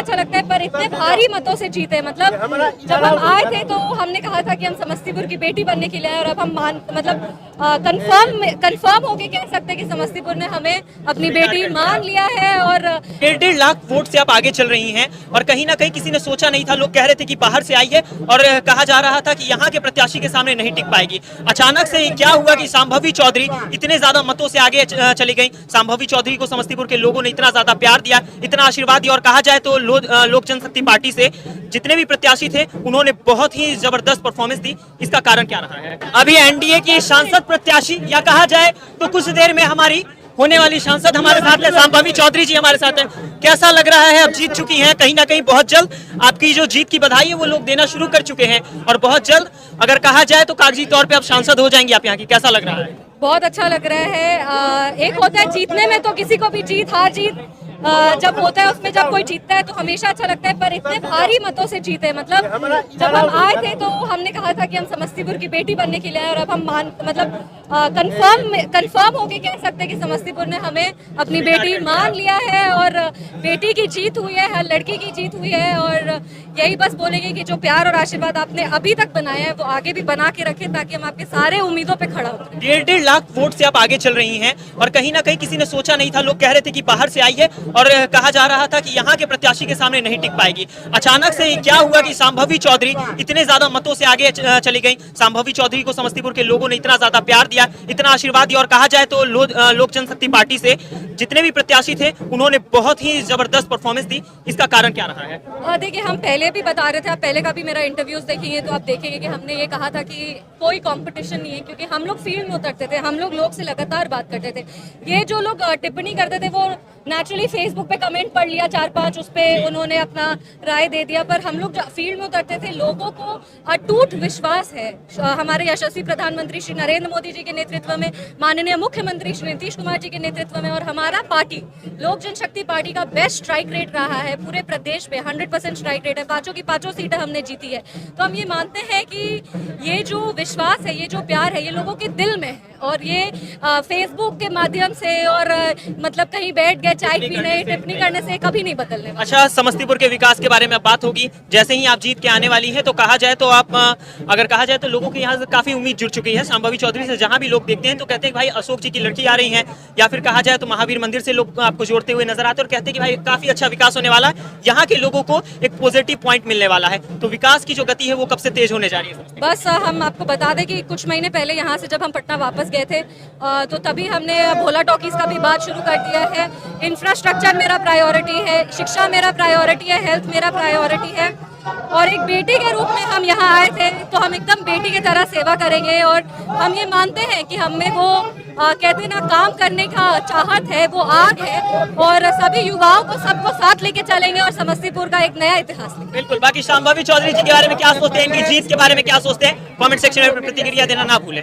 अच्छा लगता है, पर इतने भारी मतों से जीते। मतलब जब हम आए थे तो हमने कहा था कि हम समस्तीपुर की बेटी बनने के लिए आए, और अब हम कंफर्म होके कह सकते हैं कि समस्तीपुर ने हमें अपनी बेटी मान लिया है। और 1.5 लाख वोट से आप आगे चल रही हैं, और कहीं ना कहीं किसी ने सोचा नहीं था, लोग कह रहे थे कि बाहर से आई है, और कहा जा रहा था कि यहाँ के प्रत्याशी के सामने नहीं टिक पाएगी। अचानक से क्या हुआ कि शांभवी चौधरी इतने ज्यादा मतों से आगे चली गई। शांभवी चौधरी को समस्तीपुर के लोगों ने इतना ज्यादा प्यार दिया, इतना आशीर्वाद दिया, और कहा जाए तो लोक जनशक्ति पार्टी से जितने भी प्रत्याशी थे उन्होंने बहुत ही जबरदस्त परफॉर्मेंस दी। इसका कारण क्या रहा है? अभी एनडीए की सांसद प्रत्याशी, या कहा जाए तो कुछ देर में हमारी होने वाली सांसद हमारे साथ है, शांभवी चौधरी जी हमारे साथ हैं। कैसा लग रहा है? अब जीत चुकी हैं, कहीं ना कहीं बहुत जल्द आपकी जो जीत की बधाई है वो लोग देना शुरू कर चुके हैं, और बहुत जल्द अगर कहा जाए तो कागजी तौर पे अब सांसद हो जाएंगी आप यहाँ की। कैसा लग रहा है? बहुत अच्छा लग रहा है। एक होता है जीतने में, तो किसी को भी जीत हार जीत जब होता है उसमें जब कोई जीतता है तो हमेशा अच्छा लगता है, पर इतने भारी मतों से जीते। मतलब जब हम आए थे तो हमने कहा था कि हम समस्तीपुर की बेटी बनने के लिए आए, और अब हम कंफर्म होके कह सकते हैं कि समस्तीपुर ने हमें अपनी बेटी मान लिया है, और बेटी की जीत हुई है, हर लड़की की जीत हुई है। और यही बस बोलेंगे कि जो प्यार और आशीर्वाद आपने अभी तक बनाया है वो आगे भी बना के रखें, ताकि हम आपके सारे उम्मीदों पे खड़ा हो। 1.5 लाख वोट से आप आगे चल रही हैं, और कहीं ना कहीं किसी ने सोचा नहीं था, लोग कह रहे थे कि बाहर से आई है, और कहा जा रहा था कि यहाँ के प्रत्याशी के सामने नहीं टिक पाएगी। अचानक से क्या हुआ कि शांभवी चौधरी इतने ज्यादा मतों से आगे चली गई। शांभवी चौधरी को समस्तीपुर के लोगों ने इतना ज्यादा प्यार दिया, इतना आशीर्वाद दिया, और कहा जाए तो लोक जनशक्ति पार्टी से जितने भी प्रत्याशी थे उन्होंने बहुत ही जबरदस्त परफॉर्मेंस दी। इसका कारण क्या रहा है? देखिए, हम पहले भी बता रहे थे, आप पहले का भी मेरा इंटरव्यूज देखेंगे तो आप देखेंगे कि हमने ये कहा था कि कोई कंपटीशन नहीं है, क्योंकि हम लोग फील्ड में उतरते थे, हम लोग से लगातार बात करते थे। ये जो लोग टिप्पणी करते थे वो नेचुरली फेसबुक पे कमेंट पढ़ लिया 4-5, उस पर उन्होंने अपना राय दे दिया, पर हम लोग जो फील्ड में उतरते थे, लोगों को अटूट विश्वास है हमारे यशस्वी प्रधानमंत्री श्री नरेंद्र मोदी जी के नेतृत्व में, माननीय मुख्यमंत्री श्री नीतीश कुमार जी के नेतृत्व में, और हमारा पार्टी लोक जनशक्ति पार्टी का बेस्ट स्ट्राइक रेट रहा है पूरे प्रदेश में। 100% स्ट्राइक रेट है, 5 की 5 सीटें हमने जीती है। तो हम ये मानते हैं कि ये जो विश्वास है, ये जो प्यार है, ये लोगों के दिल में है, और ये फेसबुक के माध्यम से और मतलब कहीं बैठ गए चाय पीने टिप्पणी करने से कभी नहीं बदलने वाला। अच्छा, समस्तीपुर के विकास के बारे में बात होगी। जैसे ही आप जीत के आने वाली हैं तो कहा जाए तो आप अगर कहा जाए तो लोगों की यहाँ से काफी उम्मीद जुड़ चुकी है शांभवी चौधरी से। जहाँ भी लोग देखते हैं तो कहते हैं कि भाई अशोक जी की लड़की आ रही है, या फिर कहा जाए तो महावीर मंदिर से लोग आपको जोड़ते हुए नजर आते हैं, और कहते हैं कि भाई काफी अच्छा विकास होने वाला है, यहाँ के लोगों को एक पॉजिटिव पॉइंट मिलने वाला है। तो विकास की जो गति है वो कब से तेज होने जा रही है? बस हम आपको बता दें कि कुछ महीने पहले यहाँ से जब हम पटना वापस गए थे तो तभी हमने भोला टॉकीज का भी बात शुरू कर दिया है। इंफ्रास्ट्रक्चर मेरा प्रायोरिटी है, शिक्षा मेरा प्रायोरिटी है, हेल्थ मेरा प्रायोरिटी है, और एक बेटी के रूप में हम यहाँ आए थे तो हम एकदम बेटी की तरह सेवा करेंगे। और हम ये मानते हैं कि हमें वो कहते हैं ना, काम करने का चाहत है, वो आग है, और सभी युवाओं को सबको साथ लेके चलेंगे और समस्तीपुर का एक नया इतिहास लिखेंगे। बिल्कुल। बाकी शांभवी चौधरी जी के बारे में क्या सोचते हैं, इनकी जीत के बारे में क्या सोचते हैं, कमेंट सेक्शन में प्रतिक्रिया देना ना भूलें।